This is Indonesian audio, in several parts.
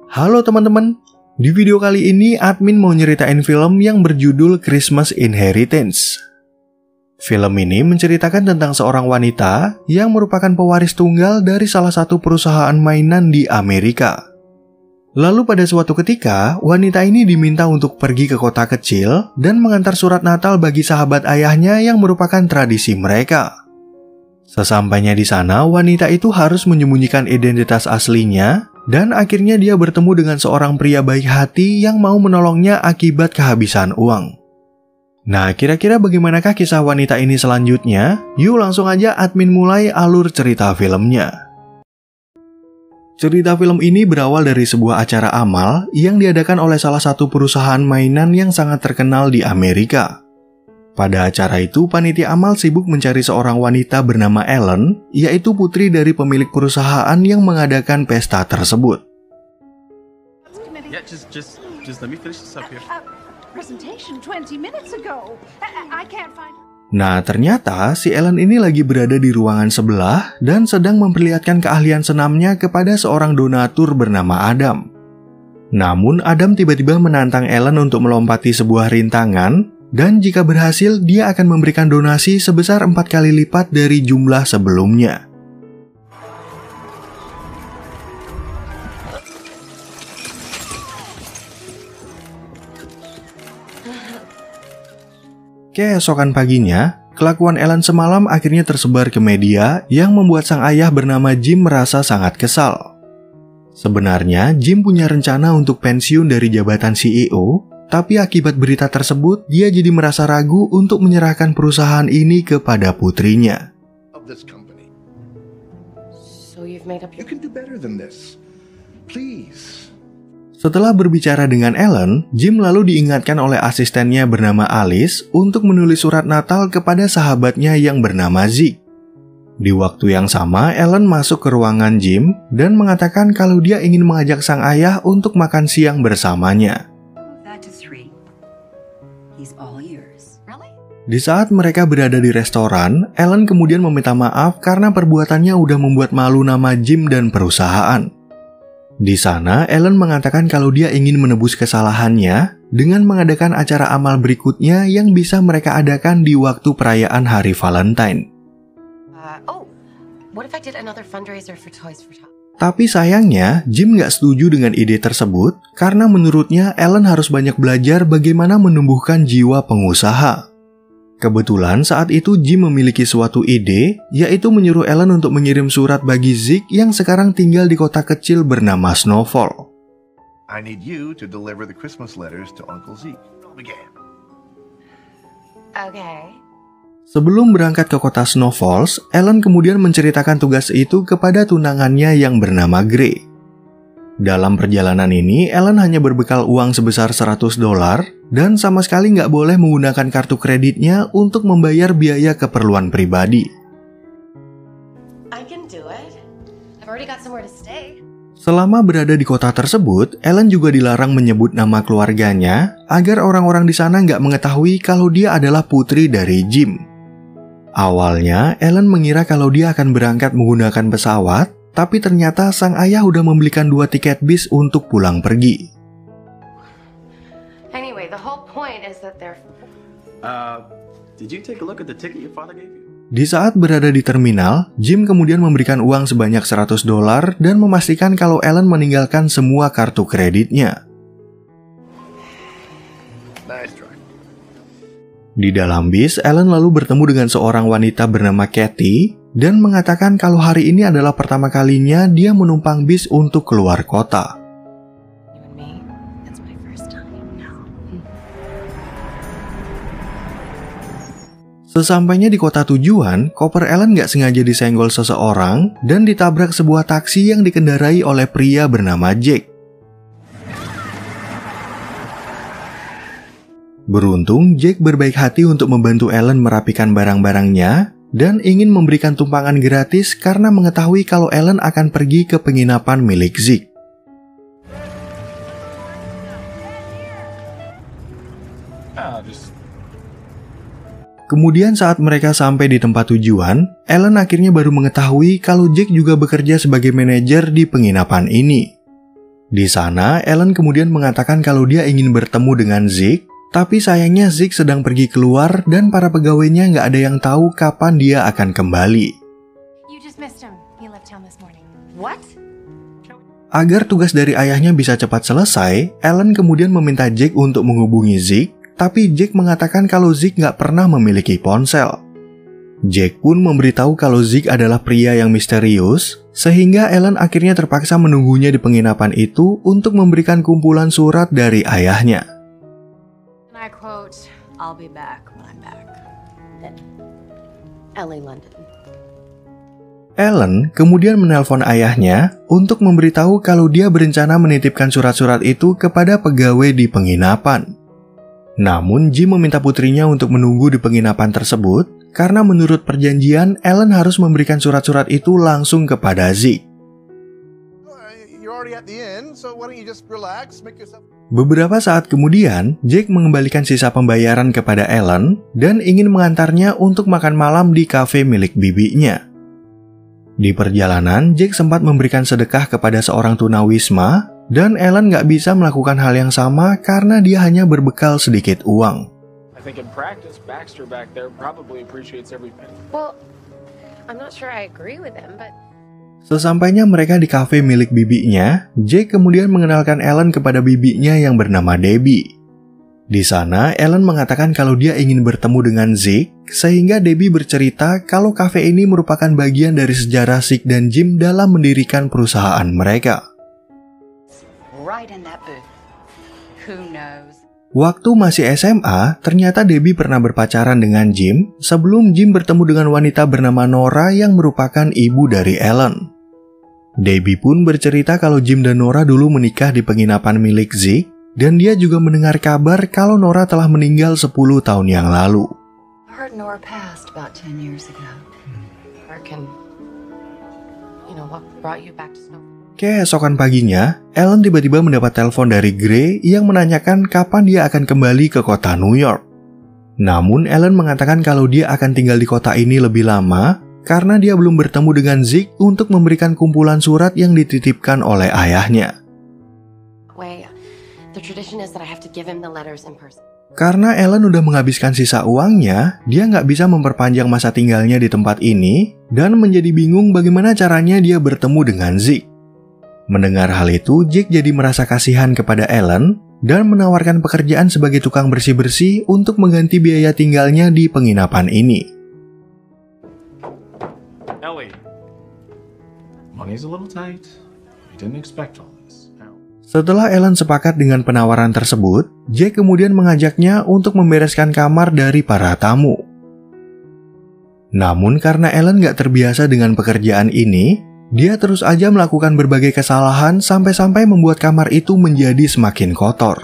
Halo teman-teman, di video kali ini admin mau nyeritain film yang berjudul Christmas Inheritance. Film ini menceritakan tentang seorang wanita yang merupakan pewaris tunggal dari salah satu perusahaan mainan di Amerika. Lalu pada suatu ketika, wanita ini diminta untuk pergi ke kota kecil dan mengantar surat Natal bagi sahabat ayahnya yang merupakan tradisi mereka. Sesampainya di sana, wanita itu harus menyembunyikan identitas aslinya dan akhirnya dia bertemu dengan seorang pria baik hati yang mau menolongnya akibat kehabisan uang. Nah, kira-kira bagaimanakah kisah wanita ini selanjutnya? Yuk langsung aja admin mulai alur cerita filmnya. Cerita film ini berawal dari sebuah acara amal yang diadakan oleh salah satu perusahaan mainan yang sangat terkenal di Amerika. Pada acara itu, panitia amal sibuk mencari seorang wanita bernama Ellen, yaitu putri dari pemilik perusahaan yang mengadakan pesta tersebut. Nah, ternyata si Ellen ini lagi berada di ruangan sebelah dan sedang memperlihatkan keahlian senamnya kepada seorang donatur bernama Adam. Namun, Adam tiba-tiba menantang Ellen untuk melompati sebuah rintangan, dan jika berhasil, dia akan memberikan donasi sebesar 4 kali lipat dari jumlah sebelumnya. Keesokan paginya, kelakuan Ellen semalam akhirnya tersebar ke media yang membuat sang ayah bernama Jim merasa sangat kesal. Sebenarnya, Jim punya rencana untuk pensiun dari jabatan CEO, tapi akibat berita tersebut, dia jadi merasa ragu untuk menyerahkan perusahaan ini kepada putrinya. Setelah berbicara dengan Ellen, Jim lalu diingatkan oleh asistennya bernama Alice untuk menulis surat Natal kepada sahabatnya yang bernama Zeke. Di waktu yang sama, Ellen masuk ke ruangan Jim dan mengatakan kalau dia ingin mengajak sang ayah untuk makan siang bersamanya. Di saat mereka berada di restoran, Ellen kemudian meminta maaf karena perbuatannya udah membuat malu nama Jim dan perusahaan. Di sana, Ellen mengatakan kalau dia ingin menebus kesalahannya dengan mengadakan acara amal berikutnya yang bisa mereka adakan di waktu perayaan Hari Valentine. Tapi sayangnya, Jim gak setuju dengan ide tersebut karena menurutnya Ellen harus banyak belajar bagaimana menumbuhkan jiwa pengusaha. Kebetulan saat itu Jim memiliki suatu ide, yaitu menyuruh Ellen untuk mengirim surat bagi Zeke yang sekarang tinggal di kota kecil bernama Snowfall. I need you to deliver the Christmas letters to Uncle Zeke. Okay. Sebelum berangkat ke kota Snow Falls, Ellen kemudian menceritakan tugas itu kepada tunangannya yang bernama Gray. Dalam perjalanan ini, Ellen hanya berbekal uang sebesar $100 dan sama sekali nggak boleh menggunakan kartu kreditnya untuk membayar biaya keperluan pribadi. Selama berada di kota tersebut, Ellen juga dilarang menyebut nama keluarganya agar orang-orang di sana nggak mengetahui kalau dia adalah putri dari Jim. Awalnya, Ellen mengira kalau dia akan berangkat menggunakan pesawat, tapi ternyata sang ayah udah membelikan 2 tiket bis untuk pulang pergi. Di saat berada di terminal, Jim kemudian memberikan uang sebanyak $100 dan memastikan kalau Ellen meninggalkan semua kartu kreditnya. Di dalam bis, Ellen lalu bertemu dengan seorang wanita bernama Kathy dan mengatakan kalau hari ini adalah pertama kalinya dia menumpang bis untuk keluar kota. Sesampainya di kota tujuan, koper Ellen gak sengaja disenggol seseorang dan ditabrak sebuah taksi yang dikendarai oleh pria bernama Jake. Beruntung, Jake berbaik hati untuk membantu Ellen merapikan barang-barangnya dan ingin memberikan tumpangan gratis karena mengetahui kalau Ellen akan pergi ke penginapan milik Zeke. Kemudian saat mereka sampai di tempat tujuan, Ellen akhirnya baru mengetahui kalau Jake juga bekerja sebagai manajer di penginapan ini. Di sana, Ellen kemudian mengatakan kalau dia ingin bertemu dengan Zeke, tapi sayangnya Zeke sedang pergi keluar dan para pegawainya nggak ada yang tahu kapan dia akan kembali. Agar tugas dari ayahnya bisa cepat selesai, Ellen kemudian meminta Jake untuk menghubungi Zeke, tapi Jake mengatakan kalau Zeke nggak pernah memiliki ponsel. Jake pun memberitahu kalau Zeke adalah pria yang misterius, sehingga Ellen akhirnya terpaksa menunggunya di penginapan itu untuk memberikan kumpulan surat dari ayahnya. I quote, "I'll be back when I'm back." LA, London. Ellen kemudian menelpon ayahnya untuk memberitahu kalau dia berencana menitipkan surat-surat itu kepada pegawai di penginapan. Namun Jim meminta putrinya untuk menunggu di penginapan tersebut karena menurut perjanjian Ellen harus memberikan surat-surat itu langsung kepada Zeke. Beberapa saat kemudian, Jake mengembalikan sisa pembayaran kepada Ellen dan ingin mengantarnya untuk makan malam di kafe milik bibinya. Di perjalanan, Jake sempat memberikan sedekah kepada seorang tunawisma dan Ellen nggak bisa melakukan hal yang sama karena dia hanya berbekal sedikit uang. I think in practice, Baxter back there probably appreciates every penny. Well, I'm not sure I agree with him, but... Sesampainya mereka di kafe milik bibinya, Jake kemudian mengenalkan Ellen kepada bibinya yang bernama Debbie. Di sana, Ellen mengatakan kalau dia ingin bertemu dengan Zeke, sehingga Debbie bercerita kalau kafe ini merupakan bagian dari sejarah Zeke dan Jim dalam mendirikan perusahaan mereka. Right in that booth. Who knows? Waktu masih SMA, ternyata Debbie pernah berpacaran dengan Jim sebelum Jim bertemu dengan wanita bernama Nora yang merupakan ibu dari Ellen. Debbie pun bercerita kalau Jim dan Nora dulu menikah di penginapan milik Zeke dan dia juga mendengar kabar kalau Nora telah meninggal 10 tahun yang lalu. I heard Nora passed about 10 years ago. I reckon, what brought you back to Snow? Keesokan paginya, Ellen tiba-tiba mendapat telepon dari Gray yang menanyakan kapan dia akan kembali ke kota New York. Namun Ellen mengatakan kalau dia akan tinggal di kota ini lebih lama karena dia belum bertemu dengan Zeke untuk memberikan kumpulan surat yang dititipkan oleh ayahnya. Karena Ellen udah menghabiskan sisa uangnya, dia nggak bisa memperpanjang masa tinggalnya di tempat ini dan menjadi bingung bagaimana caranya dia bertemu dengan Zeke. Mendengar hal itu, Jake jadi merasa kasihan kepada Ellen dan menawarkan pekerjaan sebagai tukang bersih-bersih untuk mengganti biaya tinggalnya di penginapan ini. Ellie, money's a little tight. We didn't expect all this. Setelah Ellen sepakat dengan penawaran tersebut, Jake kemudian mengajaknya untuk membereskan kamar dari para tamu. Namun karena Ellen gak terbiasa dengan pekerjaan ini, dia terus aja melakukan berbagai kesalahan sampai-sampai membuat kamar itu menjadi semakin kotor.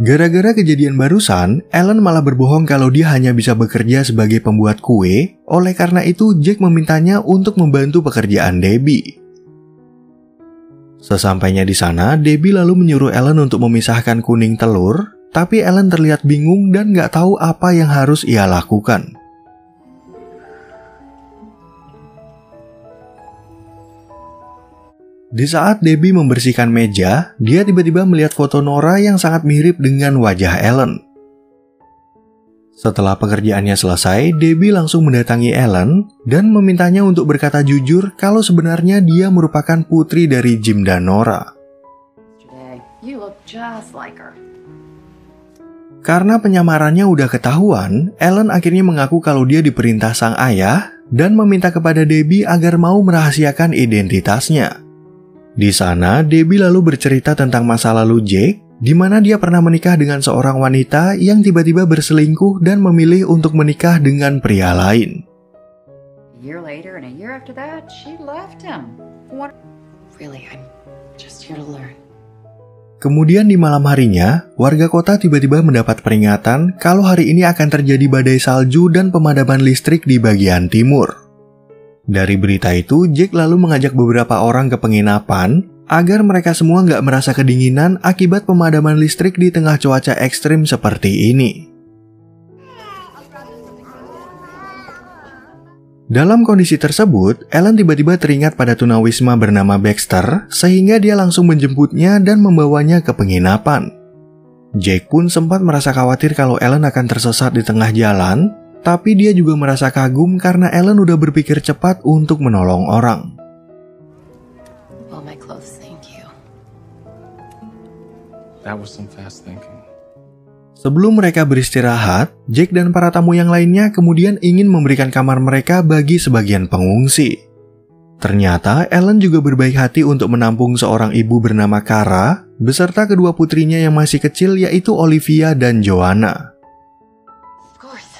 Gara-gara kejadian barusan, Ellen malah berbohong kalau dia hanya bisa bekerja sebagai pembuat kue, oleh karena itu Jake memintanya untuk membantu pekerjaan Debbie. Sesampainya di sana, Debbie lalu menyuruh Ellen untuk memisahkan kuning telur, tapi Ellen terlihat bingung dan gak tahu apa yang harus ia lakukan. Di saat Debbie membersihkan meja, dia tiba-tiba melihat foto Nora yang sangat mirip dengan wajah Ellen. Setelah pekerjaannya selesai, Debbie langsung mendatangi Ellen dan memintanya untuk berkata jujur kalau sebenarnya dia merupakan putri dari Jim dan Nora. Karena penyamarannya udah ketahuan, Ellen akhirnya mengaku kalau dia diperintah sang ayah dan meminta kepada Debbie agar mau merahasiakan identitasnya. Di sana, Debbie lalu bercerita tentang masa lalu Jake, di mana dia pernah menikah dengan seorang wanita yang tiba-tiba berselingkuh dan memilih untuk menikah dengan pria lain. Kemudian di malam harinya, warga kota tiba-tiba mendapat peringatan kalau hari ini akan terjadi badai salju dan pemadaman listrik di bagian timur. Dari berita itu, Jake lalu mengajak beberapa orang ke penginapan agar mereka semua nggak merasa kedinginan akibat pemadaman listrik di tengah cuaca ekstrim seperti ini. Dalam kondisi tersebut, Ellen tiba-tiba teringat pada tunawisma bernama Baxter, sehingga dia langsung menjemputnya dan membawanya ke penginapan. Jake pun sempat merasa khawatir kalau Ellen akan tersesat di tengah jalan, tapi dia juga merasa kagum karena Ellen udah berpikir cepat untuk menolong orang. Well, my clothes, thank you. That was some fast thinking. Sebelum mereka beristirahat, Jake dan para tamu yang lainnya kemudian ingin memberikan kamar mereka bagi sebagian pengungsi. Ternyata Ellen juga berbaik hati untuk menampung seorang ibu bernama Kara beserta kedua putrinya yang masih kecil, yaitu Olivia dan Joanna. Of course.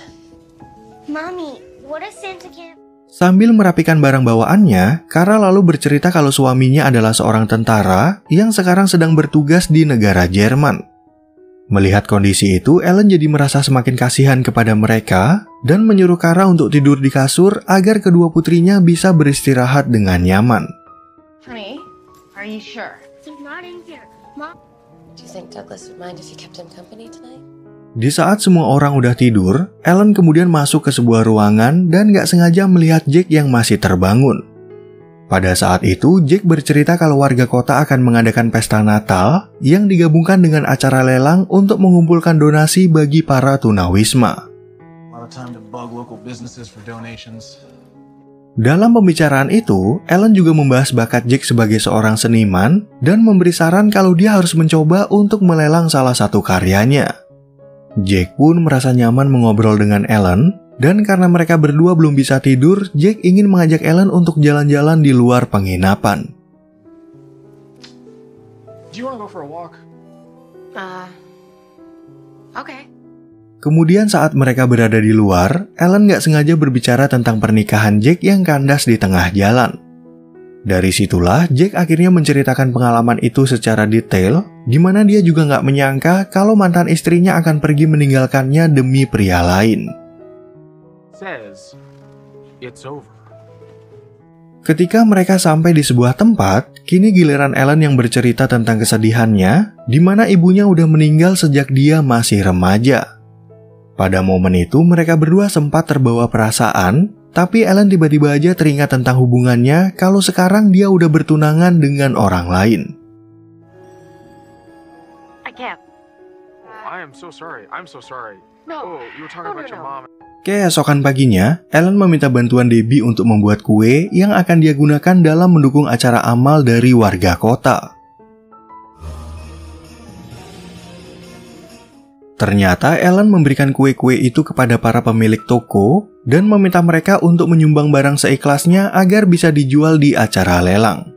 Mommy, what does Santa get? Sambil merapikan barang bawaannya, Kara lalu bercerita kalau suaminya adalah seorang tentara yang sekarang sedang bertugas di negara Jerman. Melihat kondisi itu, Ellen jadi merasa semakin kasihan kepada mereka dan menyuruh Kara untuk tidur di kasur agar kedua putrinya bisa beristirahat dengan nyaman. Honey, are you sure? He's not in here. Mom. Do you think Douglas would mind if you kept him company tonight? Di saat semua orang udah tidur, Ellen kemudian masuk ke sebuah ruangan dan gak sengaja melihat Jake yang masih terbangun. Pada saat itu, Jake bercerita kalau warga kota akan mengadakan pesta Natal yang digabungkan dengan acara lelang untuk mengumpulkan donasi bagi para tunawisma. Dalam pembicaraan itu, Ellen juga membahas bakat Jake sebagai seorang seniman dan memberi saran kalau dia harus mencoba untuk melelang salah satu karyanya. Jake pun merasa nyaman mengobrol dengan Ellen. Dan karena mereka berdua belum bisa tidur, Jake ingin mengajak Ellen untuk jalan-jalan di luar penginapan. Do you want to go for a walk? Okay. Kemudian saat mereka berada di luar, Ellen gak sengaja berbicara tentang pernikahan Jake yang kandas di tengah jalan. Dari situlah Jake akhirnya menceritakan pengalaman itu secara detail, di mana dia juga gak menyangka kalau mantan istrinya akan pergi meninggalkannya demi pria lain. Ketika mereka sampai di sebuah tempat, kini giliran Ellen yang bercerita tentang kesedihannya, di mana ibunya udah meninggal sejak dia masih remaja. Pada momen itu, mereka berdua sempat terbawa perasaan, tapi Ellen tiba-tiba aja teringat tentang hubungannya kalau sekarang dia udah bertunangan dengan orang lain. I can't. I am so sorry. I'm so sorry. No. Oh, you were talking about your mom. Keesokan paginya, Ellen meminta bantuan Debbie untuk membuat kue yang akan dia gunakan dalam mendukung acara amal dari warga kota. Ternyata Ellen memberikan kue-kue itu kepada para pemilik toko dan meminta mereka untuk menyumbang barang seikhlasnya agar bisa dijual di acara lelang.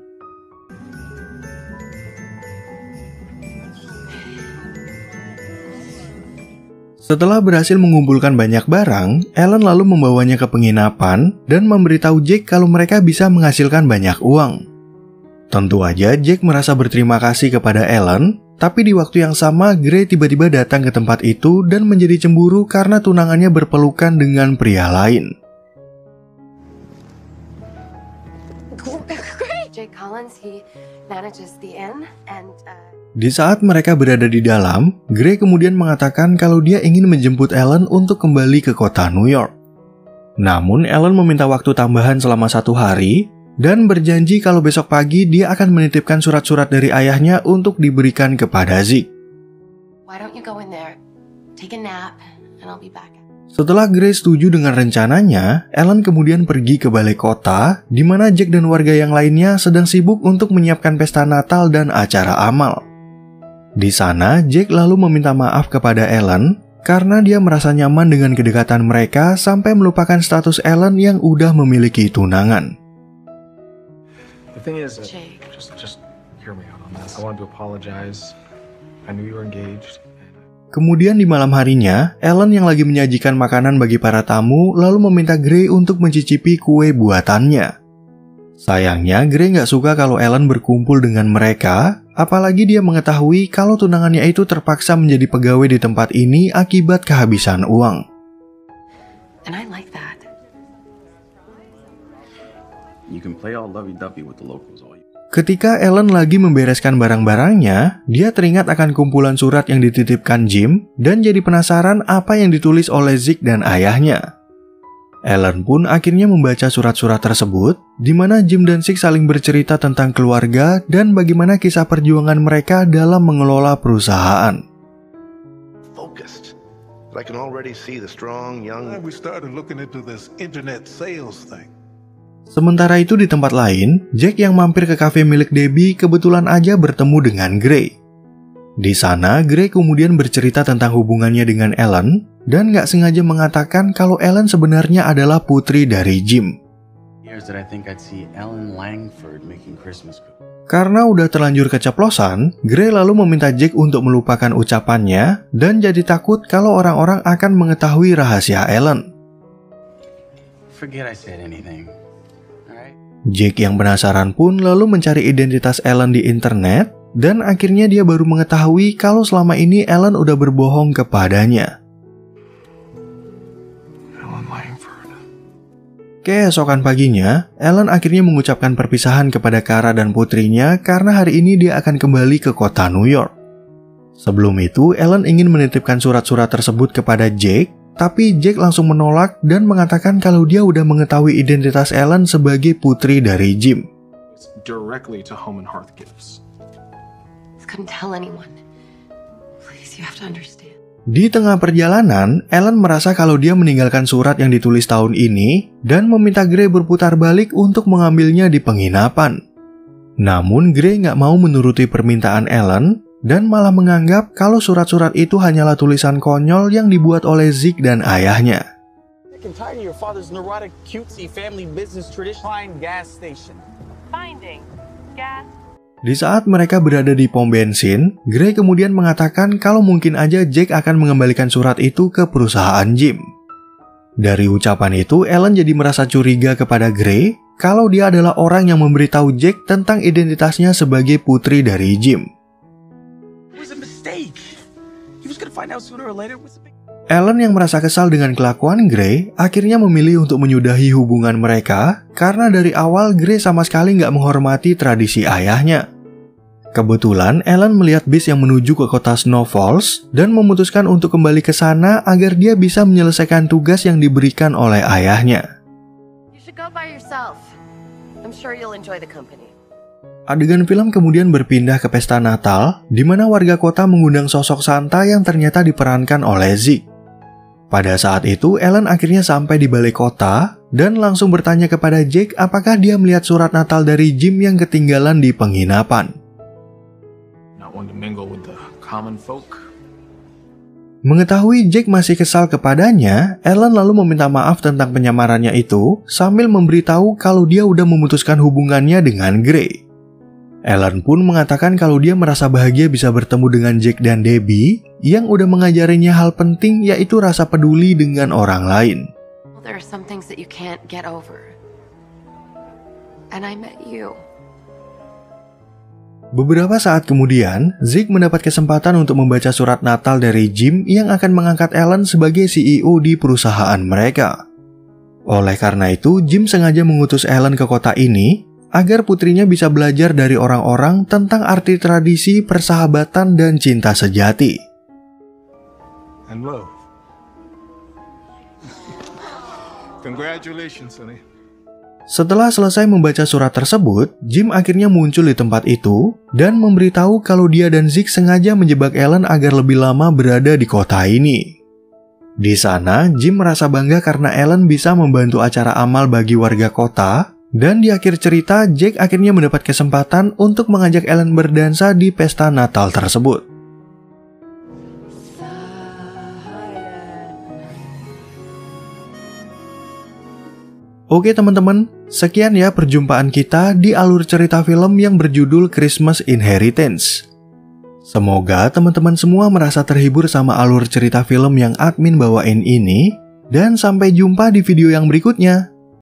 Setelah berhasil mengumpulkan banyak barang, Ellen lalu membawanya ke penginapan dan memberitahu Jake kalau mereka bisa menghasilkan banyak uang. Tentu aja Jake merasa berterima kasih kepada Ellen, tapi di waktu yang sama Gray tiba-tiba datang ke tempat itu dan menjadi cemburu karena tunangannya berpelukan dengan pria lain. Jake Collins, he manages the inn and Di saat mereka berada di dalam, Gray kemudian mengatakan kalau dia ingin menjemput Ellen untuk kembali ke kota New York. Namun Ellen meminta waktu tambahan selama 1 hari dan berjanji kalau besok pagi dia akan menitipkan surat-surat dari ayahnya untuk diberikan kepada Zeke. Why don't you go in there, take a nap, and I'll be back. Setelah Gray setuju dengan rencananya, Ellen kemudian pergi ke balai kota, di mana Jake dan warga yang lainnya sedang sibuk untuk menyiapkan pesta Natal dan acara amal. Di sana, Jake lalu meminta maaf kepada Ellen karena dia merasa nyaman dengan kedekatan mereka sampai melupakan status Ellen yang udah memiliki tunangan. The thing is, Jake. just hear me out on this. I wanted to apologize. I knew you were engaged. Kemudian di malam harinya, Ellen yang lagi menyajikan makanan bagi para tamu lalu meminta Gray untuk mencicipi kue buatannya. Sayangnya, Gray nggak suka kalau Ellen berkumpul dengan mereka, apalagi dia mengetahui kalau tunangannya itu terpaksa menjadi pegawai di tempat ini akibat kehabisan uang. And I like that. You can play all lovey-dovey with the locals all you. Ketika Ellen lagi membereskan barang-barangnya, dia teringat akan kumpulan surat yang dititipkan Jim dan jadi penasaran apa yang ditulis oleh Zeke dan ayahnya. Ellen pun akhirnya membaca surat-surat tersebut, di mana Jim dan Zeke saling bercerita tentang keluarga dan bagaimana kisah perjuangan mereka dalam mengelola perusahaan. Focused. I can already see the strong young. We started looking into this internet sales thing. Sementara itu di tempat lain, Jack yang mampir ke kafe milik Debbie kebetulan aja bertemu dengan Gray. Di sana, Gray kemudian bercerita tentang hubungannya dengan Ellen dan gak sengaja mengatakan kalau Ellen sebenarnya adalah putri dari Jim. Karena udah terlanjur keceplosan, Gray lalu meminta Jack untuk melupakan ucapannya dan jadi takut kalau orang-orang akan mengetahui rahasia Ellen. Jack yang penasaran pun lalu mencari identitas Ellen di internet dan akhirnya dia baru mengetahui kalau selama ini Ellen udah berbohong kepadanya. Keesokan paginya, Ellen akhirnya mengucapkan perpisahan kepada Kara dan putrinya karena hari ini dia akan kembali ke kota New York. Sebelum itu, Ellen ingin menitipkan surat-surat tersebut kepada Jack, tapi Jack langsung menolak dan mengatakan kalau dia udah mengetahui identitas Ellen sebagai putri dari Jim. Directly to Home and Hearth Gifts. Couldn't tell anyone. Please, you have to understand. Di tengah perjalanan, Ellen merasa kalau dia meninggalkan surat yang ditulis tahun ini dan meminta Gray berputar balik untuk mengambilnya di penginapan. Namun Gray nggak mau menuruti permintaan Ellen dan malah menganggap kalau surat-surat itu hanyalah tulisan konyol yang dibuat oleh Zeke dan ayahnya. Di saat mereka berada di pom bensin, Gray kemudian mengatakan kalau mungkin aja Jack akan mengembalikan surat itu ke perusahaan Jim. Dari ucapan itu, Ellen jadi merasa curiga kepada Gray kalau dia adalah orang yang memberitahu Jack tentang identitasnya sebagai putri dari Jim. Ellen yang merasa kesal dengan kelakuan Gray akhirnya memilih untuk menyudahi hubungan mereka karena dari awal Gray sama sekali nggak menghormati tradisi ayahnya. Kebetulan Ellen melihat bis yang menuju ke kota Snow Falls dan memutuskan untuk kembali ke sana agar dia bisa menyelesaikan tugas yang diberikan oleh ayahnya. Adegan film kemudian berpindah ke pesta Natal, di mana warga kota mengundang sosok Santa yang ternyata diperankan oleh Zeke. Pada saat itu, Ellen akhirnya sampai di balai kota dan langsung bertanya kepada Jack apakah dia melihat surat Natal dari Jim yang ketinggalan di penginapan. Mengetahui Jack masih kesal kepadanya, Ellen lalu meminta maaf tentang penyamarannya itu sambil memberitahu kalau dia udah memutuskan hubungannya dengan Gray. Ellen pun mengatakan kalau dia merasa bahagia bisa bertemu dengan Jack dan Debbie yang udah mengajarinya hal penting yaitu rasa peduli dengan orang lain. There are some things that you can't get over. And I met you. Beberapa saat kemudian, Zeke mendapat kesempatan untuk membaca surat Natal dari Jim yang akan mengangkat Ellen sebagai CEO di perusahaan mereka. Oleh karena itu, Jim sengaja mengutus Ellen ke kota ini agar putrinya bisa belajar dari orang-orang tentang arti tradisi, persahabatan, dan cinta sejati. And love. Congratulations, honey. Setelah selesai membaca surat tersebut, Jim akhirnya muncul di tempat itu dan memberitahu kalau dia dan Zeke sengaja menjebak Ellen agar lebih lama berada di kota ini. Di sana, Jim merasa bangga karena Ellen bisa membantu acara amal bagi warga kota, dan di akhir cerita, Jack akhirnya mendapat kesempatan untuk mengajak Ellen berdansa di pesta Natal tersebut. Oke teman-teman, sekian ya perjumpaan kita di alur cerita film yang berjudul Christmas Inheritance. Semoga teman-teman semua merasa terhibur sama alur cerita film yang admin bawain ini, dan sampai jumpa di video yang berikutnya.